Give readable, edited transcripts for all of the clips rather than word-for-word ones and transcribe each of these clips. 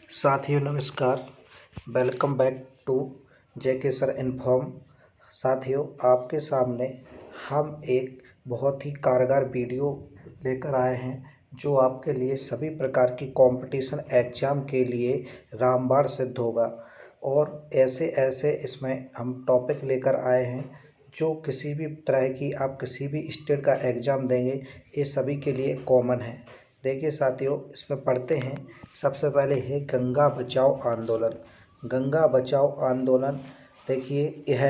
साथियों नमस्कार। Welcome back to JK sir inform. साथियों आपके सामने हम एक बहुत ही कारगर वीडियो लेकर आए हैं जो आपके लिए सभी प्रकार की कंपटीशन एग्ज़ाम के लिए रामबाण सिद्ध होगा। और ऐसे ऐसे इसमें हम टॉपिक लेकर आए हैं जो किसी भी तरह की आप किसी भी स्टेट का एग्ज़ाम देंगे ये सभी के लिए कॉमन है। देखिए साथियों इसमें पढ़ते हैं। सबसे पहले है गंगा बचाओ आंदोलन। गंगा बचाओ आंदोलन देखिए यह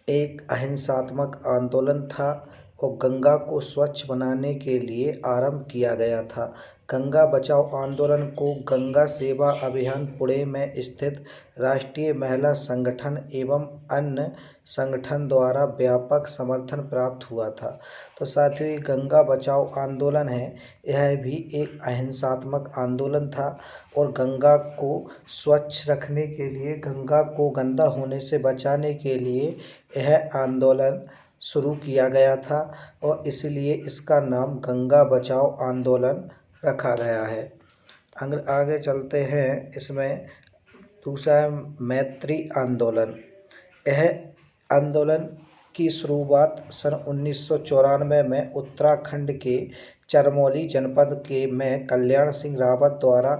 एक अहिंसात्मक आंदोलन था और गंगा को स्वच्छ बनाने के लिए आरंभ किया गया था। गंगा बचाओ आंदोलन को गंगा सेवा अभियान पुणे में स्थित राष्ट्रीय महिला संगठन एवं अन्य संगठन द्वारा व्यापक समर्थन प्राप्त हुआ था। तो साथियों ये गंगा बचाओ आंदोलन है, यह भी एक अहिंसात्मक आंदोलन था और गंगा को स्वच्छ रखने के लिए, गंगा को गंदा होने से बचाने के लिए यह आंदोलन शुरू किया गया था और इसलिए इसका नाम गंगा बचाओ आंदोलन रखा गया है। आगे चलते हैं। इसमें दूसरा है मैत्री आंदोलन। यह आंदोलन की शुरुआत सन 1994 में उत्तराखंड के चमोली जनपद के में कल्याण सिंह रावत द्वारा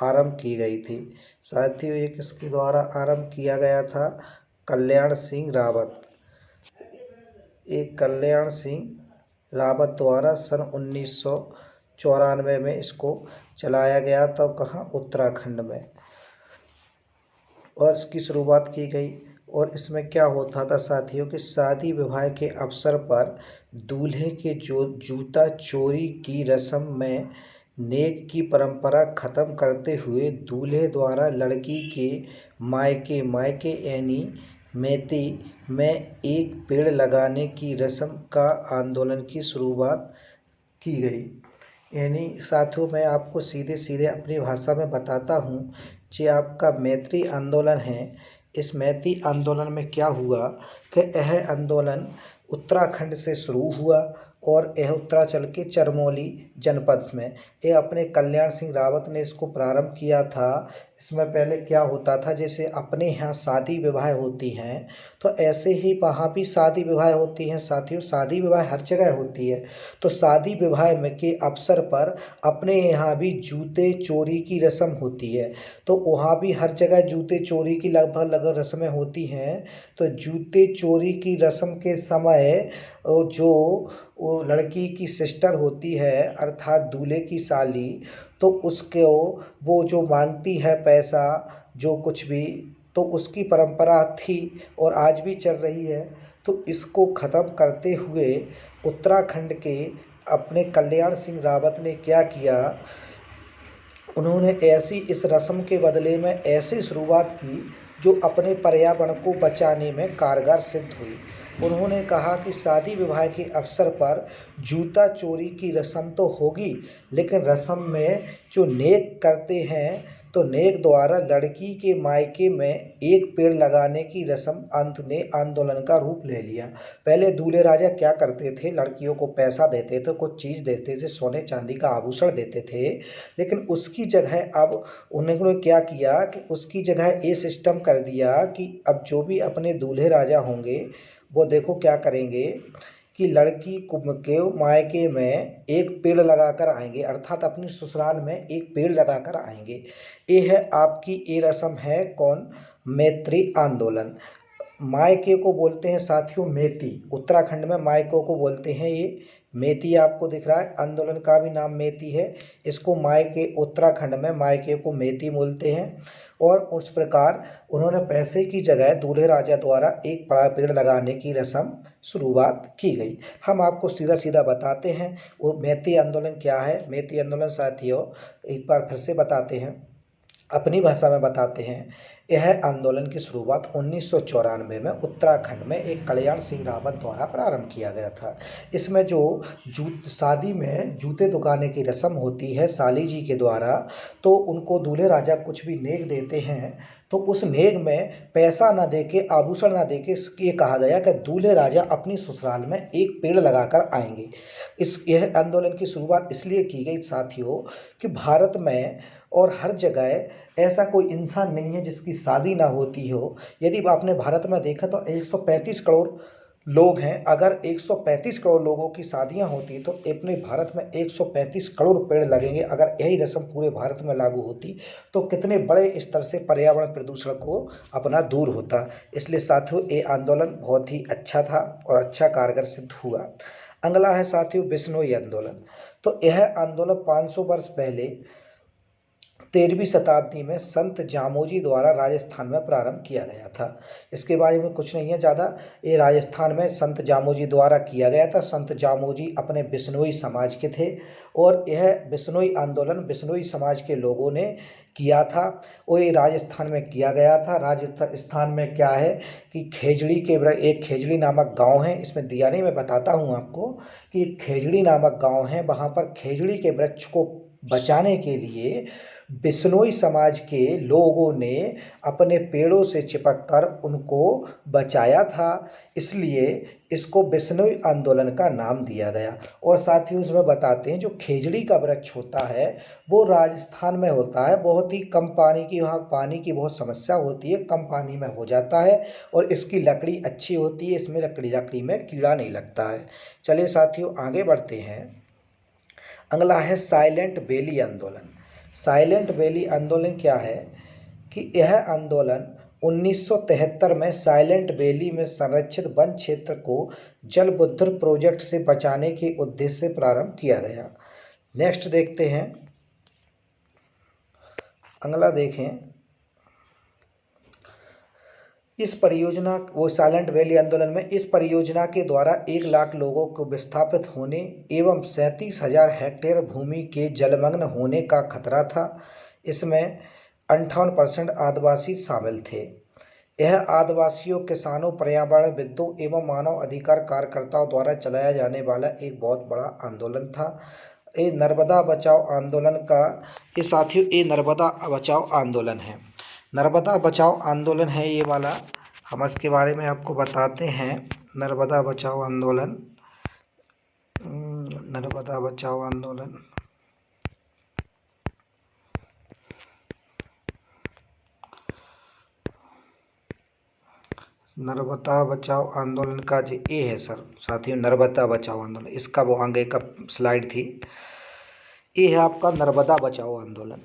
आरंभ की गई थी। साथियों ये किसके द्वारा आरंभ किया गया था? कल्याण सिंह रावत। एक कल्याण सिंह रावत द्वारा सन 1994 में इसको चलाया गया था। कहाँ? उत्तराखंड में। और इसकी शुरुआत की गई और इसमें क्या होता था साथियों कि शादी विवाह के अवसर पर दूल्हे के जूता चोरी की रस्म में नेक की परंपरा खत्म करते हुए दूल्हे द्वारा लड़की के मायके यानी मेती में एक पेड़ लगाने की रस्म का आंदोलन की शुरुआत की गई। यानी साथियों मैं आपको सीधे सीधे अपनी भाषा में बताता हूँ कि आपका मैत्री आंदोलन है। इस मैत्री आंदोलन में क्या हुआ कि यह आंदोलन उत्तराखंड से शुरू हुआ और यह उत्तरांचल के चमोली जनपद में ये अपने कल्याण सिंह रावत ने इसको प्रारंभ किया था। इसमें पहले क्या होता था, जैसे अपने यहाँ शादी विवाह होती हैं तो ऐसे ही वहाँ भी शादी विवाह होती हैं। साथियों शादी विवाह हर जगह होती है तो शादी विवाह में के अवसर पर अपने यहाँ भी जूते चोरी की रस्म होती है। तो वहाँ भी हर जगह जूते चोरी की लगभग रस्में होती हैं। तो जूते चोरी की रस्म के समय जो वो लड़की की सिस्टर होती है अर्थात दूल्हे की साली, तो उसको वो जो मांगती है पैसा जो कुछ भी, तो उसकी परंपरा थी और आज भी चल रही है। तो इसको ख़त्म करते हुए उत्तराखंड के अपने कल्याण सिंह रावत ने क्या किया, उन्होंने ऐसी इस रस्म के बदले में ऐसी शुरुआत की जो अपने पर्यावरण को बचाने में कारगर सिद्ध हुई। उन्होंने कहा कि शादी विवाह के अवसर पर जूता चोरी की रस्म तो होगी लेकिन रस्म में जो नेक करते हैं तो नेक द्वारा लड़की के मायके में एक पेड़ लगाने की रस्म अंत ने आंदोलन का रूप ले लिया। पहले दूल्हे राजा क्या करते थे, लड़कियों को पैसा देते थे, कुछ चीज़ देते थे, सोने चांदी का आभूषण देते थे। लेकिन उसकी जगह अब उन्होंने क्या किया कि उसकी जगह ये सिस्टम कर दिया कि अब जो भी अपने दूल्हे राजा होंगे वो देखो क्या करेंगे कि लड़की के मायके में एक पेड़ लगाकर आएंगे अर्थात अपनी ससुराल में एक पेड़ लगाकर आएंगे। ये है आपकी ये रस्म है कौन? मैत्री आंदोलन। मायके को बोलते हैं साथियों मेती। उत्तराखंड में मायकों को बोलते हैं ये मेती। आपको दिख रहा है आंदोलन का भी नाम मेती है। इसको मायके उत्तराखंड में मायके को मेती बोलते हैं। और उस प्रकार उन्होंने पैसे की जगह दूल्हे राजा द्वारा एक बड़ा पेड़ लगाने की रस्म शुरुआत की गई। हम आपको सीधा सीधा बताते हैं वो मैती आंदोलन क्या है। मैती आंदोलन साथियों एक बार फिर से बताते हैं, अपनी भाषा में बताते हैं। यह आंदोलन की शुरुआत 1994 में उत्तराखंड में एक कल्याण सिंह रावत द्वारा प्रारंभ किया गया था। इसमें जो शादी में जूते दुकाने की रस्म होती है साली जी के द्वारा, तो उनको दूल्हे राजा कुछ भी नेक देते हैं तो उस नेग में पैसा ना देके, आभूषण ना देके ये कहा गया कि दूल्हे राजा अपनी ससुराल में एक पेड़ लगाकर आएंगे। यह आंदोलन की शुरुआत इसलिए की गई साथियों कि भारत में और हर जगह ऐसा कोई इंसान नहीं है जिसकी शादी ना होती हो। यदि आपने भारत में देखा तो 135 करोड़ लोग हैं। अगर 135 करोड़ लोगों की शादियां होती तो अपने भारत में 135 करोड़ पेड़ लगेंगे। अगर यही रस्म पूरे भारत में लागू होती तो कितने बड़े स्तर से पर्यावरण प्रदूषण को अपना दूर होता। इसलिए साथियों ये आंदोलन बहुत ही अच्छा था और अच्छा कारगर सिद्ध हुआ। अगला है साथियों बिश्नोई आंदोलन। तो यह आंदोलन 500 वर्ष पहले 13वीं शताब्दी में संत जामोजी द्वारा राजस्थान में प्रारंभ किया गया था। इसके बारे में कुछ नहीं है ज़्यादा, ये राजस्थान में संत जामोजी द्वारा किया गया था। संत जामोजी अपने बिश्नोई समाज के थे और यह बिश्नोई आंदोलन बिश्नोई समाज के लोगों ने किया था और ये राजस्थान में किया गया था। राजस्थान में क्या है कि खेजड़ी के एक खेजड़ी नामक गांव है, इसमें दिया नहीं, मैं बताता हूँ आपको कि खेजड़ी नामक गांव है। वहाँ पर खेजड़ी के वृक्ष को बचाने के लिए बिश्नोई समाज के लोगों ने अपने पेड़ों से चिपक कर उनको बचाया था, इसलिए इसको बिश्नोई आंदोलन का नाम दिया गया। और साथ ही उसमें बताते हैं जो खेजड़ी का वृक्ष होता है वो राजस्थान में होता है। बहुत ही कम पानी की, वहाँ पानी की बहुत समस्या होती है, कम पानी में हो जाता है और इसकी लकड़ी अच्छी होती है, इसमें लकड़ी में कीड़ा नहीं लगता है। चलिए साथियों आगे बढ़ते हैं। अगला है साइलेंट वैली आंदोलन। साइलेंट वैली आंदोलन क्या है कि यह आंदोलन 1973 में साइलेंट वैली में संरक्षित वन क्षेत्र को जलविद्युत प्रोजेक्ट से बचाने के उद्देश्य से प्रारंभ किया गया। नेक्स्ट देखते हैं, अगला देखें। इस परियोजना वो साइलेंट वैली आंदोलन में इस परियोजना के द्वारा 1 लाख लोगों को विस्थापित होने एवं 37,000 हेक्टेयर भूमि के जलमग्न होने का खतरा था। इसमें 58% आदिवासी शामिल थे। यह आदिवासियों, किसानों, पर्यावरणविदों एवं मानव अधिकार कार्यकर्ताओं द्वारा चलाया जाने वाला एक बहुत बड़ा आंदोलन था। ये नर्मदा बचाओ आंदोलन का ये साथियों ये नर्मदा बचाओ आंदोलन है। नर्मदा बचाओ आंदोलन है ये वाला, हम इसके बारे में आपको बताते हैं। नर्मदा बचाओ आंदोलन, नर्मदा बचाओ आंदोलन नर्मदा बचाओ आंदोलन का जी ये है सर साथियों, नर्मदा बचाओ आंदोलन, इसका वो आगे का स्लाइड थी। ये है आपका नर्मदा बचाओ आंदोलन।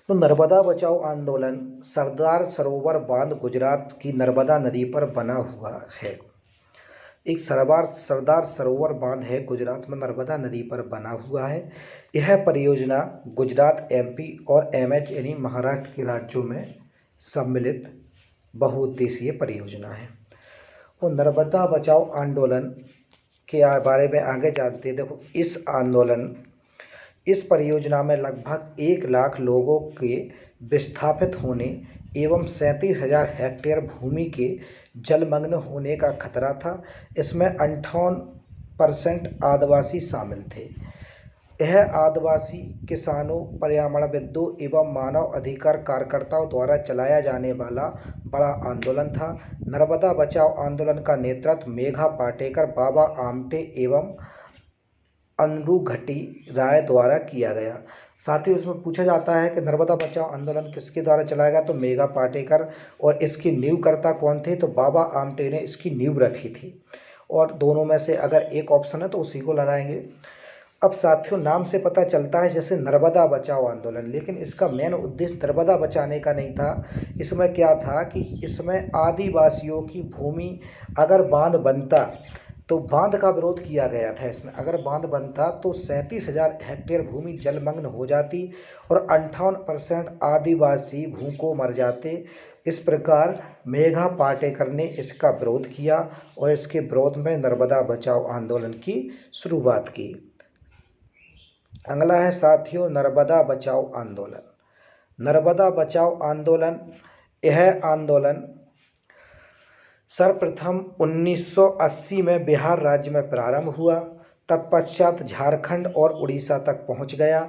तो नर्मदा बचाओ आंदोलन सरदार सरोवर बांध गुजरात की नर्मदा नदी पर बना हुआ है। एक सरदार सरोवर बांध है गुजरात में नर्मदा नदी पर बना हुआ है। यह परियोजना गुजरात, एमपी और एमएच यानी महाराष्ट्र के राज्यों में सम्मिलित बहुउद्देशीय परियोजना है। वो नर्मदा बचाओ आंदोलन के बारे में आगे जानते हैं। देखो इस परियोजना में लगभग 1 लाख लोगों के विस्थापित होने एवं 37,000 हेक्टेयर भूमि के जलमग्न होने का खतरा था। इसमें 58% आदिवासी शामिल थे। यह आदिवासी, किसानों, पर्यावरणविदों एवं मानव अधिकार कार्यकर्ताओं द्वारा चलाया जाने वाला बड़ा आंदोलन था। नर्मदा बचाओ आंदोलन का नेतृत्व मेघा पाटेकर, बाबा आमटे एवं अनुघटी राय द्वारा किया गया। साथ ही उसमें पूछा जाता है कि नर्मदा बचाओ आंदोलन किसके द्वारा चलाया गया, तो मेघा पाटेकर। और इसकी नींवकर्ता कौन थे, तो बाबा आमटे ने इसकी नींव रखी थी। और दोनों में से अगर एक ऑप्शन है तो उसी को लगाएंगे। अब साथियों नाम से पता चलता है जैसे नर्मदा बचाओ आंदोलन, लेकिन इसका मेन उद्देश्य नर्मदा बचाने का नहीं था। इसमें क्या था कि इसमें आदिवासियों की भूमि अगर बांध बनता तो बांध का विरोध किया गया था। इसमें अगर बांध बनता तो 37,000 हेक्टेयर भूमि जलमग्न हो जाती और 58% आदिवासी भूखों मर जाते। इस प्रकार मेघा पाटेकर ने इसका विरोध किया और इसके विरोध में नर्मदा बचाओ आंदोलन की शुरुआत की। अगला है साथियों नर्मदा बचाओ आंदोलन। नर्मदा बचाओ आंदोलन, यह आंदोलन सर्वप्रथम 1980 में बिहार राज्य में प्रारंभ हुआ, तत्पश्चात झारखंड और उड़ीसा तक पहुंच गया।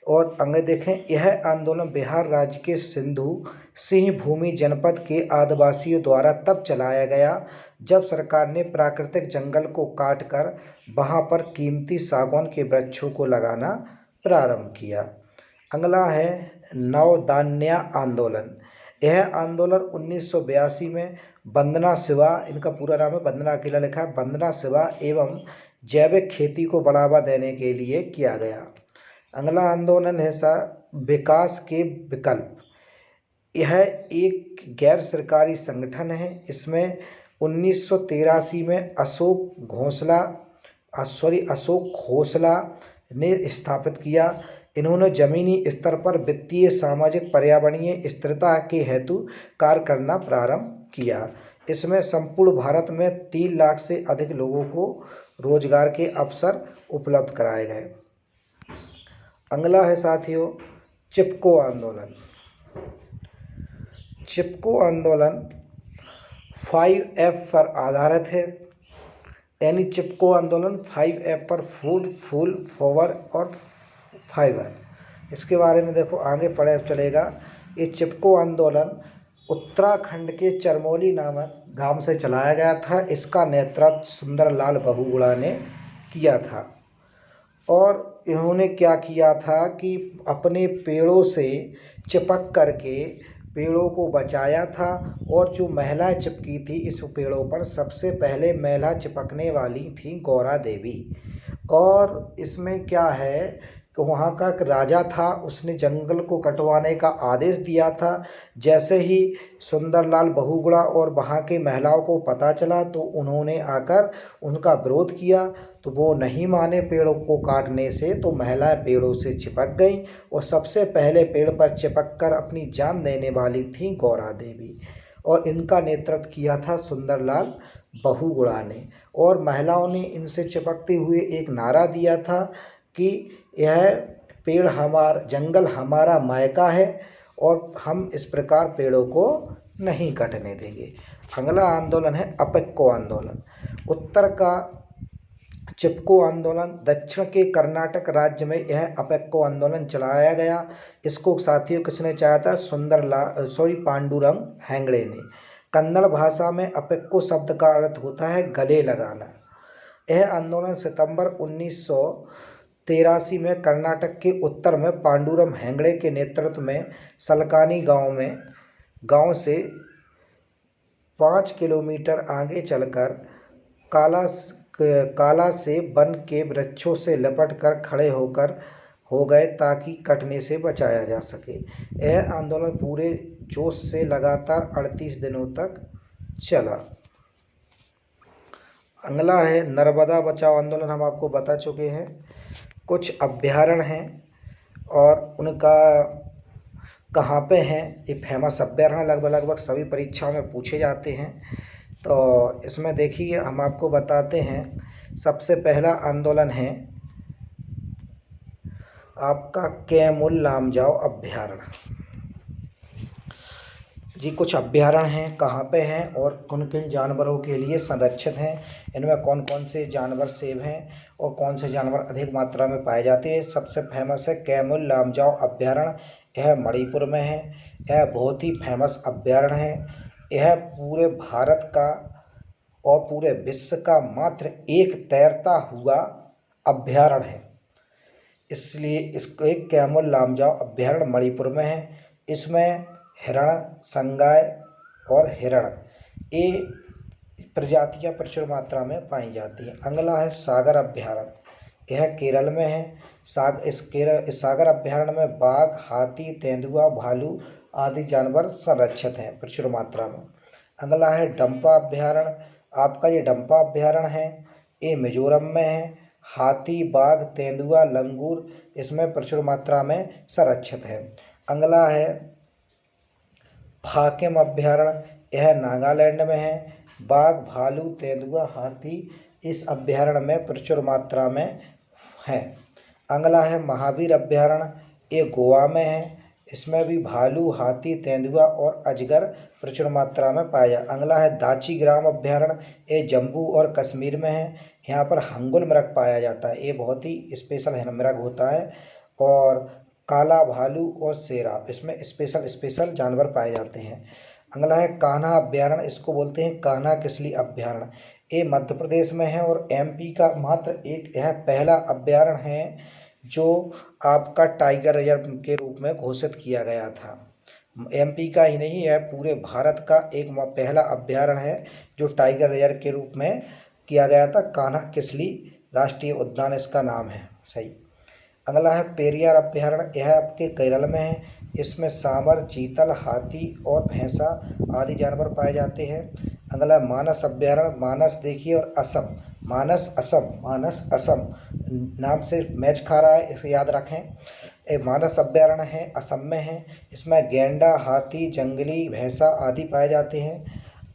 और आगे देखें, यह आंदोलन बिहार राज्य के सिंधु सिंह भूमि जनपद के आदिवासियों द्वारा तब चलाया गया जब सरकार ने प्राकृतिक जंगल को काटकर वहां पर कीमती सागौन के वृक्षों को लगाना प्रारंभ किया। अगला है नवदान्या आंदोलन। यह आंदोलन 1982 में वंदना शिवा, इनका पूरा नाम है वंदना अकेला लिखा है, वंदना शिवा एवं जैविक खेती को बढ़ावा देने के लिए किया गया। अगला आंदोलन है विकास के विकल्प। यह एक गैर सरकारी संगठन है। इसमें 1983 में अशोक घोसला ने स्थापित किया। इन्होंने जमीनी स्तर पर वित्तीय, सामाजिक, पर्यावरणीय स्थिरता के हेतु कार्य करना प्रारंभ किया। इसमें संपूर्ण भारत में 3 लाख से अधिक लोगों को रोजगार के अवसर उपलब्ध कराए गए। अगला है साथियों चिपको आंदोलन। चिपको आंदोलन 5F पर आधारित है, यानी चिपको आंदोलन 5F पर फूड, फूल, पावर और फाइबर। इसके बारे में देखो आगे पढ़े चलेगा। ये चिपको आंदोलन उत्तराखंड के चरमोली नामक गांव से चलाया गया था। इसका नेतृत्व सुंदरलाल बहुगुणा ने किया था और इन्होंने क्या किया था कि अपने पेड़ों से चिपक करके पेड़ों को बचाया था। और जो महिलाएं चिपकी थी इस पेड़ों पर, सबसे पहले महिला चिपकने वाली थी गौरा देवी। और इसमें क्या है कि वहाँ का एक राजा था, उसने जंगल को कटवाने का आदेश दिया था। जैसे ही सुंदरलाल बहुगुणा और वहाँ के महिलाओं को पता चला तो उन्होंने आकर उनका विरोध किया, तो वो नहीं माने पेड़ों को काटने से, तो महिलाएं पेड़ों से चिपक गईं और सबसे पहले पेड़ पर चिपक कर अपनी जान देने वाली थी गौरा देवी। और इनका नेतृत्व किया था सुंदरलाल बहुगुणा ने। और महिलाओं ने इनसे चिपकते हुए एक नारा दिया था कि यह जंगल हमारा मायका है और हम इस प्रकार पेड़ों को नहीं कटने देंगे। अगला आंदोलन है अपेक्को आंदोलन। उत्तर का चिपको आंदोलन, दक्षिण के कर्नाटक राज्य में यह अपेक्को आंदोलन चलाया गया। इसको साथियों किसने चाहा था? पांडुरंग हेगड़े ने। कन्नड़ भाषा में अपेक्को शब्द का अर्थ होता है गले लगाना। यह आंदोलन सितंबर 1983 में कर्नाटक के उत्तर में पांडुरंग हेगड़े के नेतृत्व में सलकानी गांव से 5 किलोमीटर आगे चलकर काला से वन के वृक्षों से लिपट कर खड़े हो गए ताकि कटने से बचाया जा सके। यह आंदोलन पूरे जोश से लगातार 38 दिनों तक चला। अगला है नर्मदा बचाओ आंदोलन। हम आपको बता चुके हैं। कुछ अभ्यारण्य हैं और उनका कहाँ पे हैं, ये फेमस अभ्यारण्य लगभग सभी परीक्षाओं में पूछे जाते हैं। तो इसमें देखिए हम आपको बताते हैं। सबसे पहला आंदोलन है आपका कैमूर लामजाओ अभ्यारण्य। जी कुछ अभ्यारण्य हैं, कहाँ पे हैं और किन किन जानवरों के लिए संरक्षित हैं, इनमें कौन कौन से जानवर सेव हैं और कौन से जानवर अधिक मात्रा में पाए जाते हैं। सबसे फेमस है कैमूर लामजाओ अभ्यारण्य। यह मणिपुर में है। यह बहुत ही फेमस अभ्यारण्य है। यह पूरे भारत का और पूरे विश्व का मात्र एक तैरता हुआ अभ्यारण्य है, इसलिए इसको एक कैमूर लामजाओ अभ्यारण्य मणिपुर में है। इसमें हिरण, संगाय और हिरण ये प्रजातियां प्रचुर मात्रा में पाई जाती हैं। अगला है सागर अभ्यारण्य। यह केरल में है। इस सागर अभ्यारण्य में बाघ, हाथी, तेंदुआ, भालू आदि जानवर संरक्षित हैं प्रचुर मात्रा में। अगला है डंपा अभ्यारण्य। आपका ये डंपा अभ्यारण्य है, ये मिजोरम में है। हाथी, बाघ, तेंदुआ, लंगूर इसमें प्रचुर मात्रा में संरक्षित है। अगला है फाकेम अभ्यारण्य। यह नागालैंड में है। बाघ, भालू, तेंदुआ, हाथी इस अभ्यारण्य में प्रचुर मात्रा में है। अगला है महावीर अभ्यारण्य। ये गोवा में है। इसमें भी भालू, हाथी, तेंदुआ और अजगर प्रचुर मात्रा में पाया जाता है। अगला है दाची ग्राम अभ्यारण्य। ये जम्मू और कश्मीर में है। यहाँ पर हंगुल मृग पाया जाता है। ये बहुत ही स्पेशल मृग होता है। और काला भालू और शेरा, इसमें स्पेशल जानवर पाए जाते हैं। अगला है कान्हा अभ्यारण्य, इसको बोलते हैं कान्हा किसली अभ्यारण्य। ये मध्य प्रदेश में है और एमपी का मात्र एक यह पहला अभ्यारण्य है जो आपका टाइगर रिजर्व के रूप में घोषित किया गया था। एमपी का ही नहीं, यह पूरे भारत का एक पहला अभ्यारण्य है जो टाइगर रिजर्व के रूप में किया गया था। कान्हा किसली राष्ट्रीय उद्यान इसका नाम है। सही। अगला है पेरियार अभ्यारण्य, यह आपके केरल में है। इसमें सांबर, चीतल, हाथी और भैंसा आदि जानवर पाए जाते हैं। अगला मानस अभ्यारण्य, मानस देखिए और असम, मानस असम नाम से मैच खा रहा है, इसे याद रखें। ये मानस अभ्यारण्य है, असम में है। इसमें गैंडा, हाथी, जंगली भैंसा आदि पाए जाते हैं।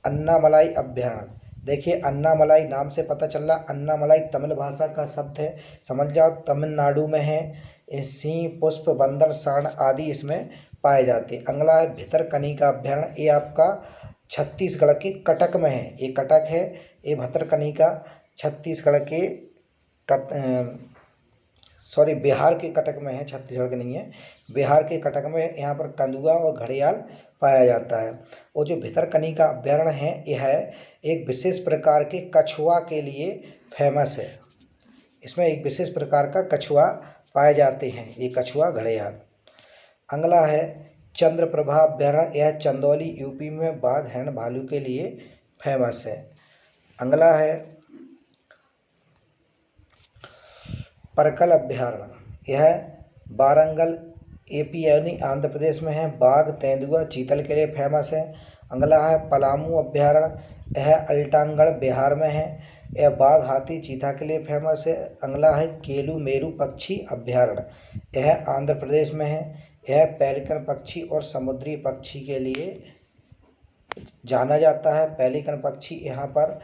अन्नामलाई अभ्यारण्य, देखिए अन्नामलाई नाम से पता चल रहा, अन्नामलाई तमिल भाषा का शब्द है, समझ जाओ तमिलनाडु में है। सिंह, पुष्प, बंदर, सांड आदि इसमें पाए जाते हैं। अगला है भितरकनिका अभ्यारण्य, ये आपका छत्तीसगढ़ के कटक में है। ये कटक है, ये भितरकनिका छत्तीसगढ़ के बिहार के कटक में है, छत्तीसगढ़ के नहीं है, बिहार के कटक में। यहाँ पर कंदुआ और घड़ियाल पाया जाता है। और जो भितरकनिका अभ्यारण्य है यह एक विशेष प्रकार के कछुआ के लिए फेमस है। इसमें एक विशेष प्रकार का कछुआ पाए जाते हैं, ये कछुआ घड़ियाल। अगला है चंद्रप्रभा अभ्यारण्य, यह चंदौली यूपी में बाघ, हिरण, भालू के लिए फेमस है। अगला है परकल अभ्यारण्य, यह वारंगल एपी यानी आंध्र प्रदेश में है। बाघ, तेंदुआ, चीतल के लिए फेमस है। अगला है पलामू अभ्यारण्य, यह अल्टांगड़ बिहार में है। यह बाघ, हाथी, चीता के लिए फेमस है। अगला है केलू मेरू पक्षी अभ्यारण्य, यह आंध्र प्रदेश में है। यह पेलिकन पक्षी और समुद्री पक्षी के लिए जाना जाता है। पेलिकन पक्षी यहाँ पर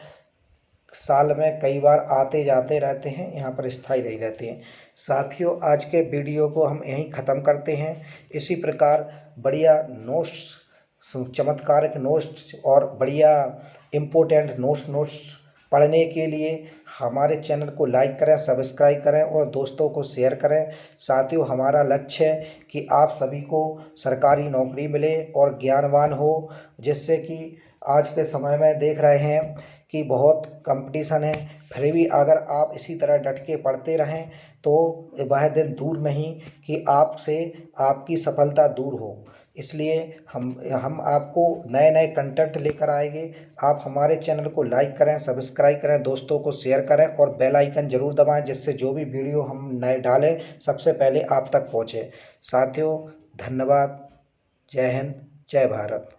साल में कई बार आते जाते रहते हैं, यहाँ पर स्थायी नहीं रहते हैं। साथियों, आज के वीडियो को हम यहीं ख़त्म करते हैं। इसी प्रकार बढ़िया नोट्स, चमत्कारिक नोट्स और बढ़िया इम्पोर्टेंट नोट्स पढ़ने के लिए हमारे चैनल को लाइक करें, सब्सक्राइब करें और दोस्तों को शेयर करें। साथियों, हमारा लक्ष्य है कि आप सभी को सरकारी नौकरी मिले और ज्ञानवान हो, जिससे कि आज के समय में देख रहे हैं कि बहुत कंपटीशन है, फिर भी अगर आप इसी तरह डट के पढ़ते रहें तो वह दिन दूर नहीं कि आपसे आपकी सफलता दूर हो। इसलिए हम आपको नए नए कंटेंट लेकर आएंगे। आप हमारे चैनल को लाइक करें, सब्सक्राइब करें, दोस्तों को शेयर करें और बेल आइकन ज़रूर दबाएं, जिससे जो भी वीडियो हम नए डालें सबसे पहले आप तक पहुँचे। साथियों, धन्यवाद। जय हिंद, जय भारत।